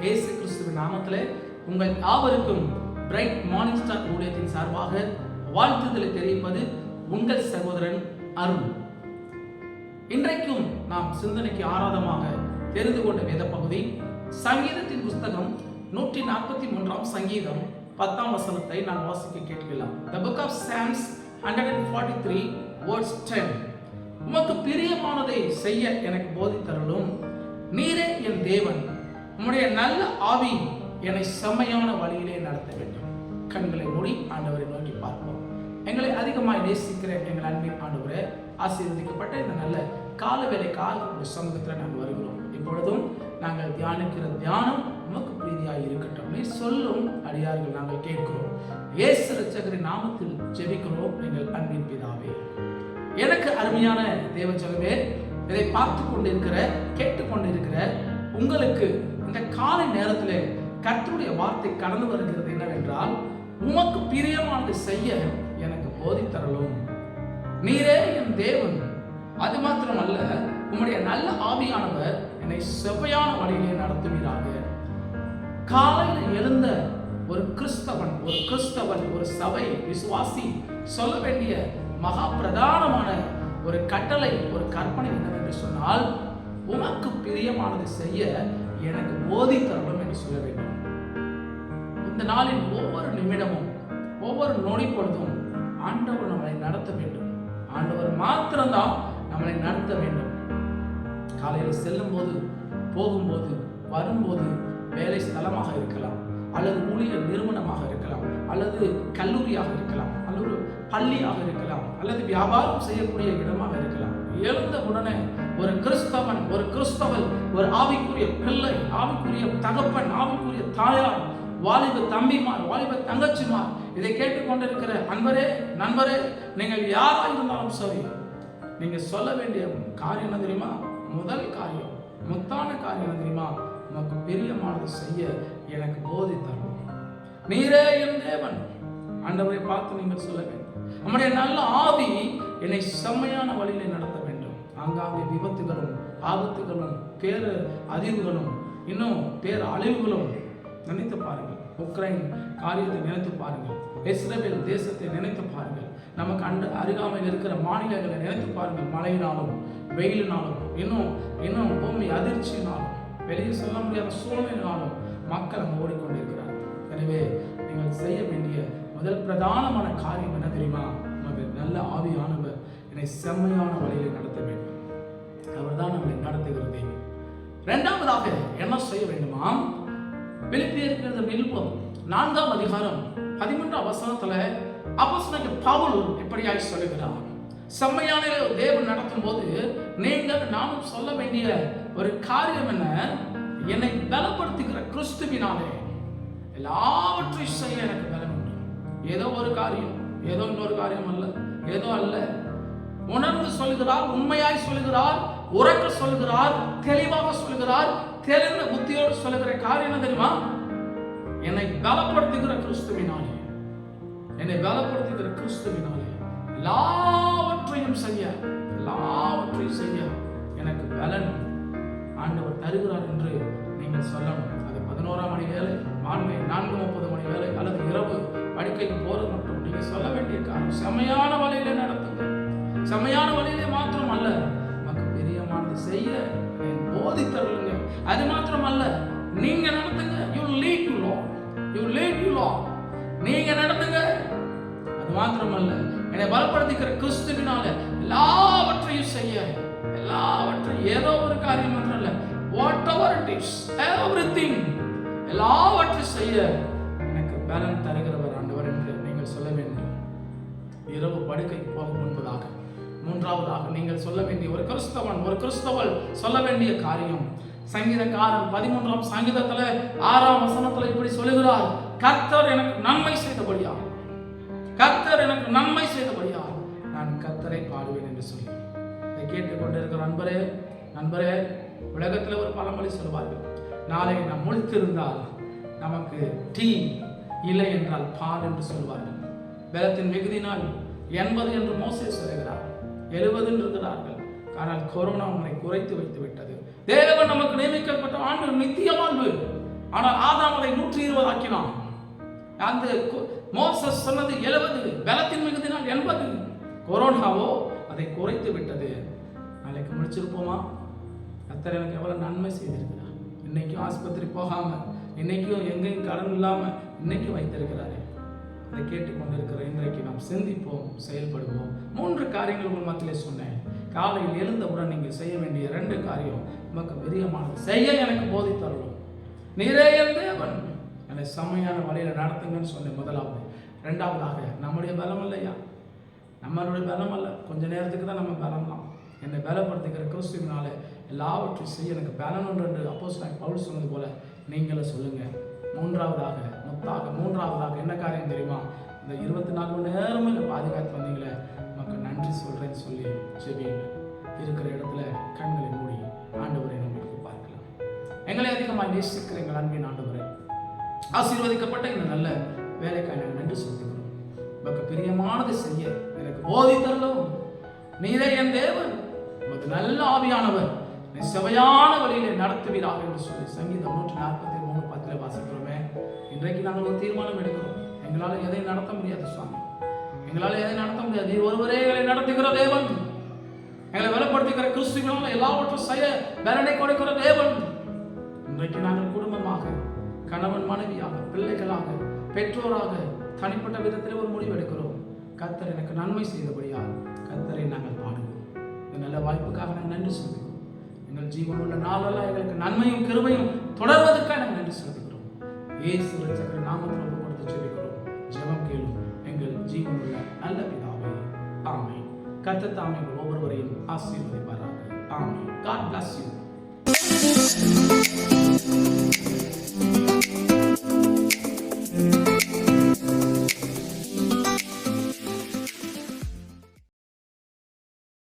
இயேசு கிறிஸ்துவின் நாமத்திலே உங்கள் யாவருக்கும் பிரைட் மார்னிங் ஸ்டார் ஊழியத்தின் சார்பாக வாழ்த்துதலை தெரிவிப்பது உங்கள் சகோதரன் அருள். இன்றைக்கும் நாம் சிந்தனைக்கு ஆராதமாக தெரிந்து கொண்ட வேத பகுதி சங்கீதத்தின் புஸ்தகம் 143 சங்கீதம் 10 வசனத்தை நான் வாசிக்க கேட்கலாம். The book of Psalms 143 verse 10. உமக்கு பிரியமானதை செய்ய எனக்கு போதித்தருளும். நீரே என் தேவன், உம்முடைய நல்ல ஆவி என்னை செம்மையான வழியிலே நடத்த வேண்டும். கண்களை மூடி ஆண்டவரை நோக்கி பார்ப்போம். எங்களை அதிகமாக நேசிக்கிற எங்கள் அன்பின் ஆண்டவரே, ஆசீர்வதிக்கப்பட்ட இந்த நல்ல கால வேலைக்காக ஒரு சமூகத்தில் நாங்கள் வருகிறோம். இப்பொழுதும் நாங்கள் தியானிக்கிற தியானம் உமக்கு பிரீதியாக இருக்கட்டும். நீ சொல்லும் அடியார்கள் நாங்கள் கேட்கிறோம். இயேசு இரட்சகரின் நாமத்தில் ஜெபிக்கிறோம் எங்கள் அன்பின் பிதாவே. எனக்கு அருமையான தேவஜனமே, இதை பார்த்து கொண்டிருக்கிற கேட்டுக்கொண்டிருக்கிற உங்களுக்கு இந்த காலை நேரத்தில் கர்த்தருடைய வார்த்தை கடந்து வருகிறது என்னவென்றால், உமக்கு பிரியமானது செய்ய எனக்கு போதித்தரலும். நீரே என் தேவன், அது மாத்திரமல்ல, உம்முடைய நல்ல ஆவியானவர் என்னை செவ்வையான வழியிலே நடத்துவீராக. காலையில் எழுந்த ஒரு கிறிஸ்தவன் ஒரு சபை விசுவாசி சொல்ல வேண்டிய மகா பிரதானமான ஒரு கட்டளை, ஒரு கற்பனை என்னவென்று சொன்னால், உமக்கு பிரியமானது செய்ய எனக்கு போதித்தரலும் என்று சொல்ல வேண்டும். இந்த நாளின் ஒவ்வொரு நிமிடமும் ஒவ்வொரு நொடி பொழுதும் ஆண்டவர் நம்மளை நடத்த வேண்டும். ஆண்டவர் மாத்திரம்தான் நம்மளை நடத்த வேண்டும். காலையில் செல்லும் போது, போகும்போது, வரும்போது, வேலை ஸ்தலமாக இருக்கலாம், அல்லது ஊழியர் நிறுவனமாக இருக்கலாம், அல்லது கல்லூரியாக இருக்கலாம், அல்லது பள்ளியாக இருக்கலாம், அல்லது வியாபாரம் செய்யக்கூடிய இடமாக இருக்கலாம். எழுந்த உடனே ஒரு கிறிஸ்தவன், ஒரு கிறிஸ்தவல், ஒரு ஆவிக்குரிய பிள்ளை, ஆவிக்குரிய தகப்பன், ஆவிக்குரிய தாயார், வாலிப தம்பிமார், வாலிப தங்கச்சிமார், இதை கேட்டுக்கொண்டிருக்கிற அன்பரே, நண்பரே, நீங்கள் யாராக இருந்தாலும் சரி, நீங்க சொல்ல வேண்டிய காரியம் என்ன தெரியுமா? முதல் காரியம், முத்தான காரியம் என்ன தெரியுமா? உமக்கு பிரியமானது செய்ய எனக்கு போதித்தரும். நீரே என் தேவன். ஆண்டவரை பார்த்து நீங்கள் சொல்ல வேண்டும். நம்முடைய நல்ல ஆவி என்னை செம்மையான வழியிலே நடத்த வேண்டும். ஆங்காங்கே விபத்துகளும் ஆபத்துகளும் பேர் அதிர்வுகளும் இன்னும் பேர் அழிவுகளும் நினைத்து பாருங்கள். உக்ரைன் காரியத்தை நினைத்து பாருங்கள். இஸ்ரேல் தேசத்தை நினைத்து பாருங்கள். நமக்கு அருகாமையில் இருக்கிற மாநிலங்களை நினைத்து பாருங்கள். மழையினாலும் வெயிலினாலும் இன்னும் பூமி அதிர்ச்சியினாலும் வெளியே சொல்ல முடியாத சூழ்நிலையினாலும் மக்கள் அங்கு ஓடிக்கொண்டிருக்கிறார்கள். எனவே நீங்கள் செய்ய வேண்டிய முதல் பிரதானமான காரியம் என்ன தெரியுமா? நல்ல ஆவியானவர் என்னை செம்மையான வழியிலே நடத்த வேண்டும். அவர் தான் நம்மளை நடத்துகிறது. இரண்டாவதாக என்ன செய்ய வேண்டுமா? பிலிப்பியர் நிருபம் 4 அதிகாரம் 13 வசனத்துல அப்போஸ்தலன் பவுல் இப்படியாய் சொல்லுகிறார். செம்மையான தேவன் நடத்தும் போது நீங்கள் நானும் சொல்ல வேண்டிய ஒரு காரியம் என்ன? என்னை பலப்படுத்துகிற கிறிஸ்துவினாலே எல்லாவற்றையும் செய்ய எனக்கு பலன் உண்டு. ஏதோ ஒரு காரியம், ஏதோ இன்னொரு காரியம் அல்ல, ஏதோ அல்ல. உணர்ந்து சொல்லுகிறார், உண்மையாய் சொல்லுகிறார், உறக்க சொல்லுகிறார், தெளிவாக சொல்லுகிறார், தெரிந்த புத்தியோடு சொல்லுகிற காரியம் என்ன தெரியுமா? என்னை பலப்படுத்துகிற கிறிஸ்துவினாலே, என்னை பலப்படுத்துகிற கிறிஸ்துவினாலே எல்லாவற்றையும் செய்ய எனக்கு பலன் ஆண்டவர் தருகிறார் என்று நீங்கள் சொல்லணும். அது 11 மணி வேலை, 4:30 மணி வேலை, அல்லது இரவு படுக்கைக்கு போறது மட்டும் நீங்க சொல்ல வேண்டிய காரணம், செம்மையான வழியிலே நடத்துங்க. செம்மையான வழியிலே மாத்திரம் அல்ல, நமக்கு பிரியமானது செய்ய போதித்தருளுங்க. அது மாத்திரம் அல்ல, நீங்க நடத்துங்க. You lead you Lord. நீங்க நடத்துங்க. அது மாத்திரம் அல்ல, என்னை பலப்படுத்திக்கிற கிறிஸ்துவினால எல்லாவற்றையும் செய்ய, எல்லாவற்றையும், ஏதோ ஒரு காரியம் மாத்திரம் அல்ல, whatever it is, everything, எல்லாவற்றையும் செய்ய எனக்கு பலன் தருகிறவர் ஆண்டவர் என்று நீங்கள் சொல்ல வேண்டும். இரவு படுக்கைக்கு போக முன்பதாக, மூன்றாவதாக நீங்கள் சொல்ல வேண்டிய ஒரு கிறிஸ்தவள் சொல்ல வேண்டிய காரியம், சங்கீதக்காரன் 13 சங்கீதத்துல 6 வசனத்துல இப்படி சொல்லுகிறார். கர்த்தர் எனக்கு நன்மை செய்தபடியா நான் கர்த்தரை பாடுவேன் என்று சொல்லி இதை கேட்டுக்கொண்டிருக்கிற நண்பரே, உலகத்தில் ஒரு பழமொழி சொல்வார்கள், நாளை நாம் முழித்திருந்தால் நமக்கு டீ, இல்லை என்றால் பால் என்று சொல்வார்கள். பலத்தின் மிகுதினால் 80 என்று மோசே சொல்கிறார், 70 என்று இருக்கிறார்கள். ஆனால் கொரோனா உன்னை குறைத்து வைத்து விட்டது. தேவன் நமக்கு நியமிக்கப்பட்ட ஆண்டு நித்திய வாழ்வு. ஆனால் ஆதாம் அதை 120 ஆக்கினான். அந்த மோசஸ் சொன்னது 70, பலத்தின் மிகுதினால் 80. கொரோனாவோ அதை குறைத்து விட்டது. நாளைக்கு முடிச்சிருப்போமா? கர்த்தர் எனக்கு எவ்வளவு நன்மை செய்திருக்கிறார். இன்னைக்கும் ஆஸ்பத்திரி போகாம, இன்னைக்கும் எங்கேயும் கடன் இல்லாம இன்னைக்கு வைத்திருக்கிறாரு. அதை கேட்டுக்கொண்டிருக்கிற இன்றைக்கு நாம் சிந்திப்போம், செயல்படுவோம். 3 காரியங்கள் உங்கள் மத்தியிலே சொன்னேன். காலையில் எழுந்தவுடன் நீங்கள் செய்ய வேண்டிய 2 காரியம் நமக்கு பிரியமானது செய்ய எனக்கு போதித்தரணும். நீரே என் தேவன், என்னை செம்மையான வழியில நடத்துங்கன்னு சொன்னேன். முதலாவது. 2வதாக, நம்முடைய பலம் இல்லையா, நம்மளுடைய பலம் அல்ல, கொஞ்ச நேரத்துக்கு தான் நம்ம பலம் தான். என்னை பலப்படுத்துகிற கிறிஸ்துவினால எல்லாவற்றையும் செய்ய எனக்கு பலன் ஒன்று என்று அப்போஸ்தலன் பவுல் சொன்னது போல நீங்களும் சொல்லுங்க. மூன்றாவதாக என்ன காரியம் தெரியுமா? இந்த 24 மணி நேரமும் என்னை பாதுகாத்து வந்தீங்களே, நமக்கு நன்றி சொல்றேன்னு சொல்லி ஜெபியுங்க. இருக்கிற இடத்துல கண்களை மூடி ஆண்டவரை நம்மளுக்கு பார்க்கலாம். எங்களை அதிகமாக நேசிக்கிற எங்கள் அன்பின் ஆண்டவரை, ஆசீர்வதிக்கப்பட்ட இந்த நல்ல வேலைக்காக நாங்கள் நன்றி சொல்லுகிறோம். நமக்கு பிரியமானது செய்ய எனக்கு போதித்தரலும். நீரே என் தேவன், நமக்கு நல்ல ஆவியானவர், செவையான வழியிலே நடத்துவீராக என்று சொல்லி சங்கீதம் 143:10 வாசிக்கிறோமே. இன்றைக்கு நாங்கள் ஒரு தீர்மானம் எடுக்கிறோம். எங்களால் எதை நடத்த முடியாது சுவாமி, எங்களால் எதை நடத்த முடியாது. நீ ஒருவரே எங்களை நடத்துகிற தேவன், எங்களை பலப்படுத்துகிற கிறிஸ்துவினால் எல்லாவற்றும் செய்ய பலனை கொடுக்கிற தேவன். இன்றைக்கு நாங்கள் குடும்பமாக, கணவன் மனைவியாக, பிள்ளைகளாக, பெற்றோராக, தனிப்பட்ட விதத்தில் ஒரு முடிவு எடுக்கிறோம். கர்த்தர் எனக்கு நன்மை செய்தபடியால் கர்த்தரை நாங்கள் பாடுவோம். இந்த நல்ல வாய்ப்புக்காக நாங்கள் நன்றி சொல்லுகிறோம். எங்கள் ஜீவனுள்ள நாளெல்லாம் எங்களுக்கு நன்மையும் கிருபையும் தொடர்வதற்காக நாங்கள் நன்றி சொல்லுகிறோம். இயேசு ரட்சகர் நாமத்தில் ஒப்பு கொடுத்து ஜெபிக்கிறோம். ஜெபம் கேளும் எங்கள் ஜீவனுள்ள நல்ல பிதாவே, ஆமென். கர்த்தர் தாமே ஒவ்வொருவரையும் ஆசீர்வதிப்பாராக. ஆமென். God bless you.